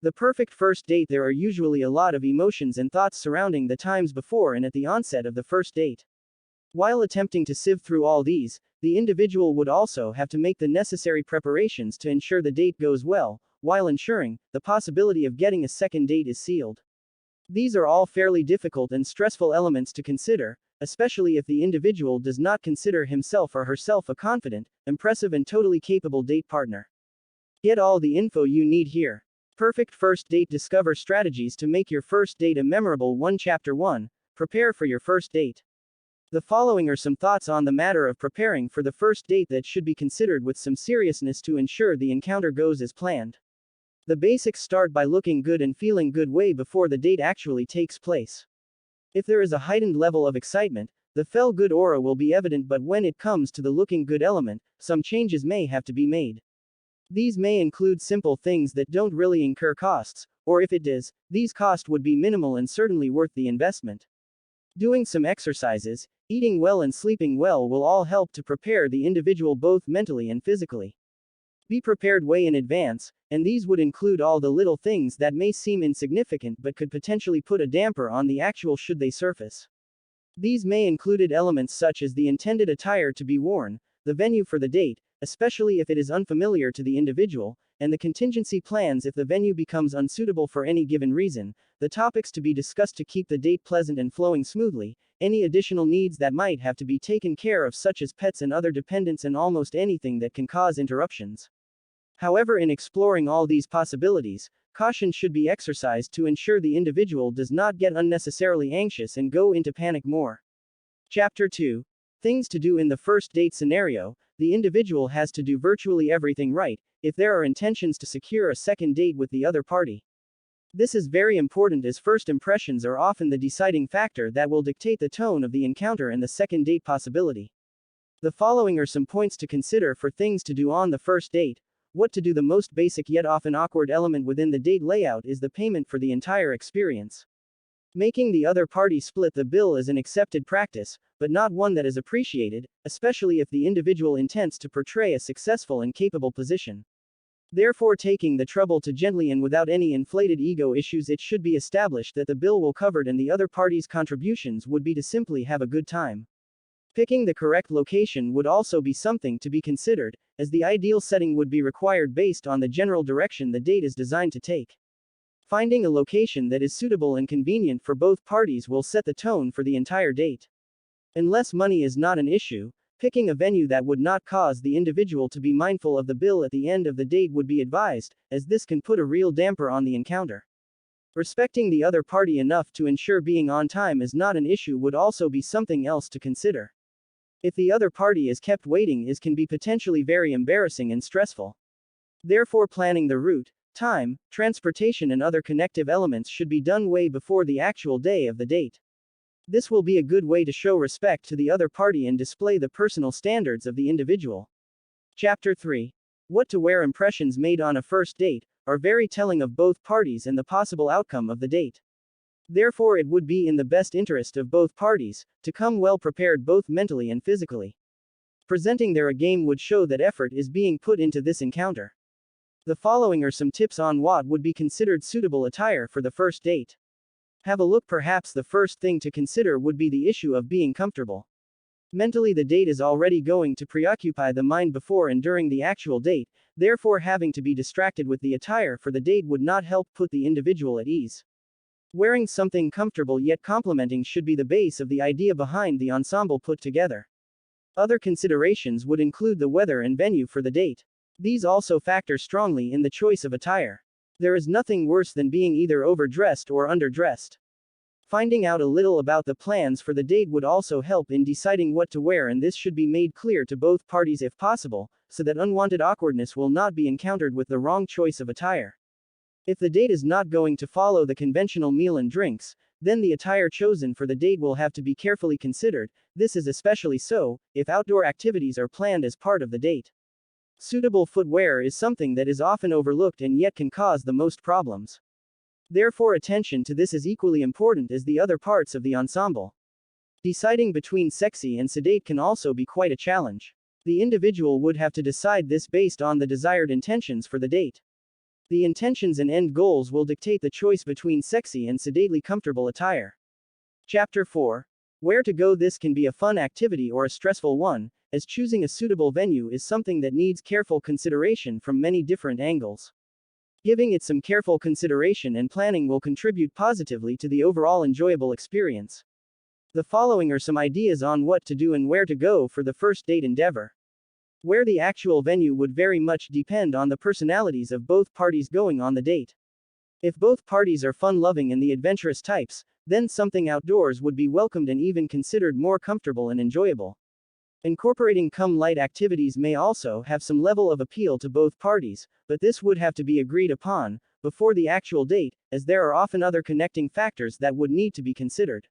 The perfect first date. There are usually a lot of emotions and thoughts surrounding the times before and at the onset of the first date. While attempting to sieve through all these, the individual would also have to make the necessary preparations to ensure the date goes well, while ensuring the possibility of getting a second date is sealed. These are all fairly difficult and stressful elements to consider, especially if the individual does not consider himself or herself a confident, impressive, and totally capable date partner. Get all the info you need here. Perfect first date. Discover strategies to make your first date a memorable one. Chapter 1. Prepare for your first date. The following are some thoughts on the matter of preparing for the first date that should be considered with some seriousness to ensure the encounter goes as planned. The basics start by looking good and feeling good way before the date actually takes place. If there is a heightened level of excitement, the feel good aura will be evident, but when it comes to the looking good element, some changes may have to be made. These may include simple things that don't really incur costs, or if it does, these costs would be minimal and certainly worth the investment. Doing some exercises, eating well, and sleeping well will all help to prepare the individual both mentally and physically. Be prepared way in advance, and these would include all the little things that may seem insignificant but could potentially put a damper on the actual should they surface. These may include elements such as the intended attire to be worn, the venue for the date, especially if it is unfamiliar to the individual, and the contingency plans if the venue becomes unsuitable for any given reason, the topics to be discussed to keep the date pleasant and flowing smoothly, any additional needs that might have to be taken care of such as pets and other dependents, and almost anything that can cause interruptions. However, in exploring all these possibilities, caution should be exercised to ensure the individual does not get unnecessarily anxious and go into panic more. Chapter 2. Things to do in the first date scenario. The individual has to do virtually everything right, if there are intentions to secure a second date with the other party. This is very important as first impressions are often the deciding factor that will dictate the tone of the encounter and the second date possibility. The following are some points to consider for things to do on the first date. What to do. The most basic yet often awkward element within the date layout is the payment for the entire experience. Making the other party split the bill is an accepted practice, but not one that is appreciated, especially if the individual intends to portray a successful and capable position. Therefore, taking the trouble to gently and without any inflated ego issues, it should be established that the bill will covered and the other party's contributions would be to simply have a good time. Picking the correct location would also be something to be considered, as the ideal setting would be required based on the general direction the date is designed to take. Finding a location that is suitable and convenient for both parties will set the tone for the entire date. Unless money is not an issue, picking a venue that would not cause the individual to be mindful of the bill at the end of the date would be advised, as this can put a real damper on the encounter. Respecting the other party enough to ensure being on time is not an issue would also be something else to consider. If the other party is kept waiting, it can be potentially very embarrassing and stressful. Therefore, planning the route, time, transportation, and other connective elements should be done way before the actual day of the date. This will be a good way to show respect to the other party and display the personal standards of the individual. Chapter 3. What to wear. Impressions made on a first date are very telling of both parties and the possible outcome of the date. Therefore, it would be in the best interest of both parties to come well prepared both mentally and physically. Presenting their A game would show that effort is being put into this encounter. The following are some tips on what would be considered suitable attire for the first date. Have a look. Perhaps the first thing to consider would be the issue of being comfortable. Mentally, the date is already going to preoccupy the mind before and during the actual date, therefore having to be distracted with the attire for the date would not help put the individual at ease. Wearing something comfortable yet complimenting should be the base of the idea behind the ensemble put together. Other considerations would include the weather and venue for the date. These also factor strongly in the choice of attire. There is nothing worse than being either overdressed or underdressed. Finding out a little about the plans for the date would also help in deciding what to wear, and this should be made clear to both parties if possible, so that unwanted awkwardness will not be encountered with the wrong choice of attire. If the date is not going to follow the conventional meal and drinks, then the attire chosen for the date will have to be carefully considered. This is especially so if outdoor activities are planned as part of the date. Suitable footwear is something that is often overlooked and yet can cause the most problems. Therefore, attention to this is equally important as the other parts of the ensemble. Deciding between sexy and sedate can also be quite a challenge. The individual would have to decide this based on the desired intentions for the date. The intentions and end goals will dictate the choice between sexy and sedately comfortable attire. Chapter 4. Where to go. This can be a fun activity or a stressful one, as choosing a suitable venue is something that needs careful consideration from many different angles. Giving it some careful consideration and planning will contribute positively to the overall enjoyable experience. The following are some ideas on what to do and where to go for the first date endeavor. Where the actual venue would very much depend on the personalities of both parties going on the date. If both parties are fun-loving and the adventurous types, then something outdoors would be welcomed and even considered more comfortable and enjoyable. Incorporating come-light activities may also have some level of appeal to both parties, but this would have to be agreed upon before the actual date, as there are often other connecting factors that would need to be considered.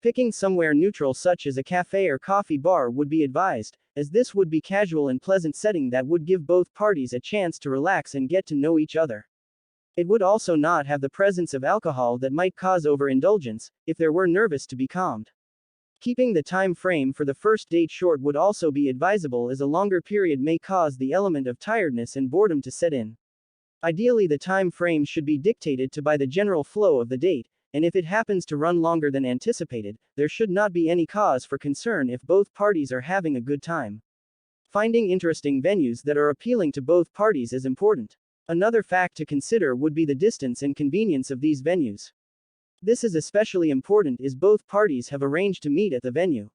Picking somewhere neutral such as a cafe or coffee bar would be advised, as this would be casual and pleasant setting that would give both parties a chance to relax and get to know each other. It would also not have the presence of alcohol that might cause overindulgence, if there were nervous to be calmed. Keeping the time frame for the first date short would also be advisable, as a longer period may cause the element of tiredness and boredom to set in. Ideally, the time frame should be dictated to by the general flow of the date, and if it happens to run longer than anticipated, there should not be any cause for concern if both parties are having a good time. Finding interesting venues that are appealing to both parties is important. Another fact to consider would be the distance and convenience of these venues. This is especially important as both parties have arranged to meet at the venue.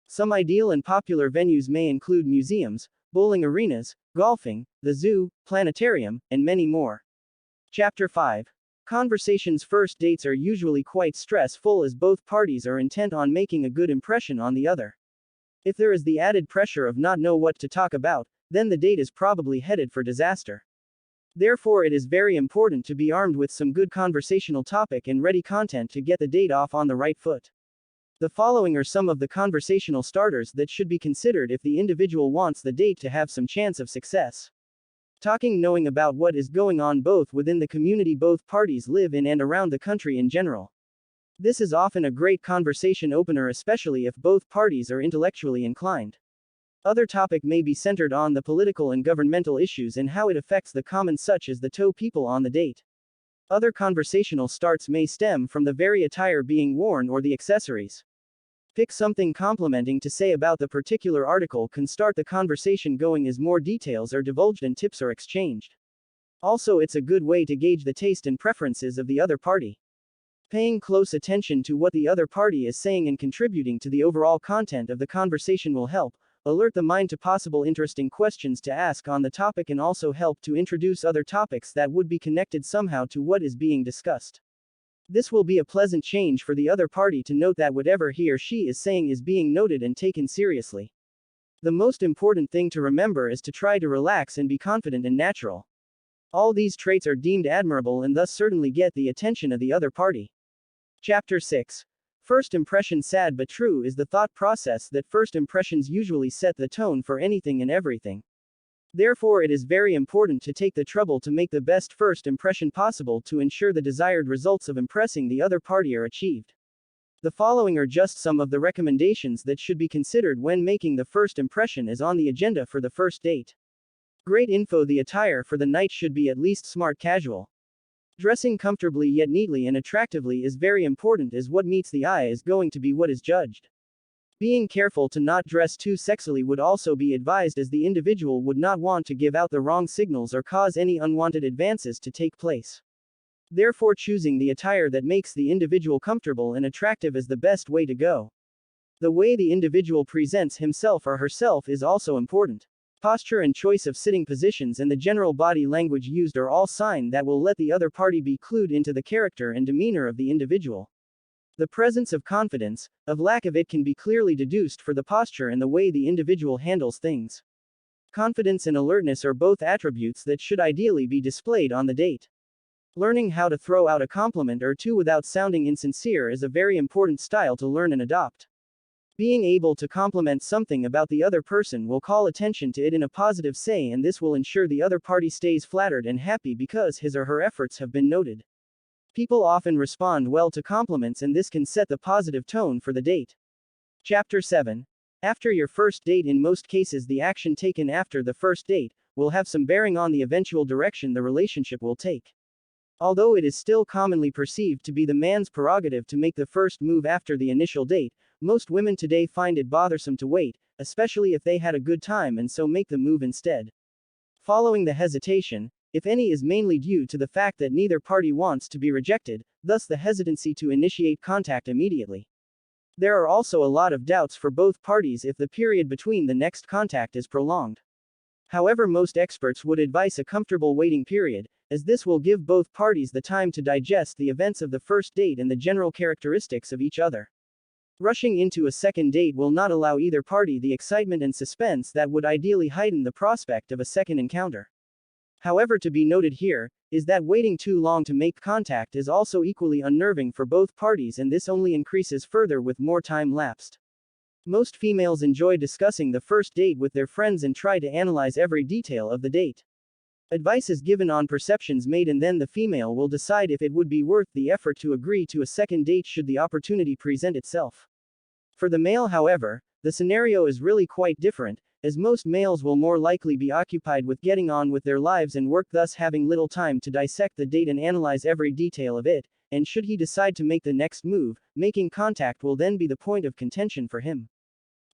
Some ideal and popular venues may include museums, bowling arenas, golfing, the zoo, planetarium, and many more. Chapter 5. Conversations. First dates are usually quite stressful as both parties are intent on making a good impression on the other. If there is the added pressure of not know what to talk about, then the date is probably headed for disaster. Therefore, it is very important to be armed with some good conversational topic and ready content to get the date off on the right foot. The following are some of the conversational starters that should be considered if the individual wants the date to have some chance of success. Talking. Knowing about what is going on both within the community both parties live in and around the country in general. This is often a great conversation opener, especially if both parties are intellectually inclined. Other topic may be centered on the political and governmental issues and how it affects the common, such as the people on the date. Other conversational starts may stem from the very attire being worn or the accessories. Pick something complimenting to say about the particular article can start the conversation going as more details are divulged and tips are exchanged. Also, it's a good way to gauge the taste and preferences of the other party. Paying close attention to what the other party is saying and contributing to the overall content of the conversation will help alert the mind to possible interesting questions to ask on the topic and also help to introduce other topics that would be connected somehow to what is being discussed. This will be a pleasant change for the other party to note that whatever he or she is saying is being noted and taken seriously. The most important thing to remember is to try to relax and be confident and natural. All these traits are deemed admirable and thus certainly get the attention of the other party. Chapter 6. First impression. Sad but true is the thought process that first impressions usually set the tone for anything and everything. Therefore, it is very important to take the trouble to make the best first impression possible to ensure the desired results of impressing the other party are achieved. The following are just some of the recommendations that should be considered when making the first impression as on the agenda for the first date. Great info. The attire for the night should be at least smart casual. Dressing comfortably yet neatly and attractively is very important, as what meets the eye is going to be what is judged. Being careful to not dress too sexily would also be advised, as the individual would not want to give out the wrong signals or cause any unwanted advances to take place. Therefore, choosing the attire that makes the individual comfortable and attractive is the best way to go. The way the individual presents himself or herself is also important. Posture and choice of sitting positions and the general body language used are all signs that will let the other party be clued into the character and demeanor of the individual. The presence of confidence, of lack of it, can be clearly deduced for the posture and the way the individual handles things. Confidence and alertness are both attributes that should ideally be displayed on the date. Learning how to throw out a compliment or two without sounding insincere is a very important style to learn and adopt. Being able to compliment something about the other person will call attention to it in a positive way, and this will ensure the other party stays flattered and happy because his or her efforts have been noted. People often respond well to compliments, and this can set the positive tone for the date. Chapter 7. After your first date. In most cases, the action taken after the first date will have some bearing on the eventual direction the relationship will take. Although it is still commonly perceived to be the man's prerogative to make the first move after the initial date, most women today find it bothersome to wait, especially if they had a good time and so make the move instead. Following the hesitation, if any, is mainly due to the fact that neither party wants to be rejected, thus the hesitancy to initiate contact immediately. There are also a lot of doubts for both parties if the period between the next contact is prolonged. However, most experts would advise a comfortable waiting period, as this will give both parties the time to digest the events of the first date and the general characteristics of each other. Rushing into a second date will not allow either party the excitement and suspense that would ideally heighten the prospect of a second encounter. However, to be noted here is that waiting too long to make contact is also equally unnerving for both parties, and this only increases further with more time lapsed. Most females enjoy discussing the first date with their friends and try to analyze every detail of the date. Advice is given on perceptions made, and then the female will decide if it would be worth the effort to agree to a second date should the opportunity present itself. For the male, however, the scenario is really quite different, as most males will more likely be occupied with getting on with their lives and work, thus having little time to dissect the date and analyze every detail of it, and should he decide to make the next move, making contact will then be the point of contention for him.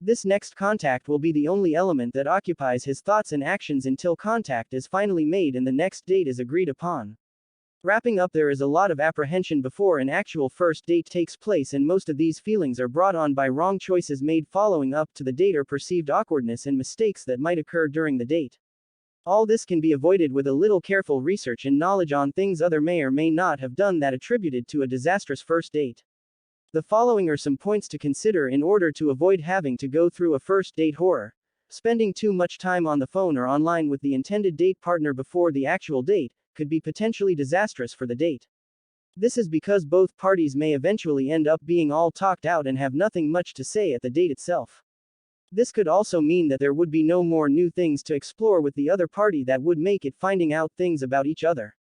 This next contact will be the only element that occupies his thoughts and actions until contact is finally made and the next date is agreed upon. Wrapping up, there is a lot of apprehension before an actual first date takes place, and most of these feelings are brought on by wrong choices made following up to the date or perceived awkwardness and mistakes that might occur during the date. All this can be avoided with a little careful research and knowledge on things other may or may not have done that attributed to a disastrous first date. The following are some points to consider in order to avoid having to go through a first date horror. Spending too much time on the phone or online with the intended date partner before the actual date could be potentially disastrous for the date. This is because both parties may eventually end up being all talked out and have nothing much to say at the date itself. This could also mean that there would be no more new things to explore with the other party that would make it finding out things about each other.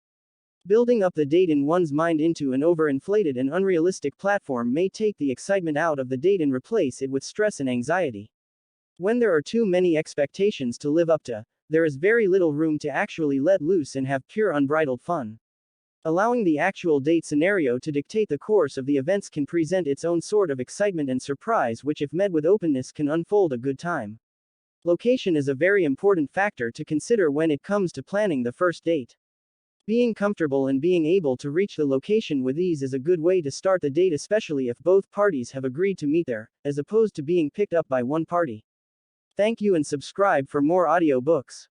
Building up the date in one's mind into an overinflated and unrealistic platform may take the excitement out of the date and replace it with stress and anxiety. When there are too many expectations to live up to, there is very little room to actually let loose and have pure unbridled fun. Allowing the actual date scenario to dictate the course of the events can present its own sort of excitement and surprise, which, if met with openness, can unfold a good time. Location is a very important factor to consider when it comes to planning the first date. Being comfortable and being able to reach the location with ease is a good way to start the date, especially if both parties have agreed to meet there, as opposed to being picked up by one party. Thank you and subscribe for more audio books.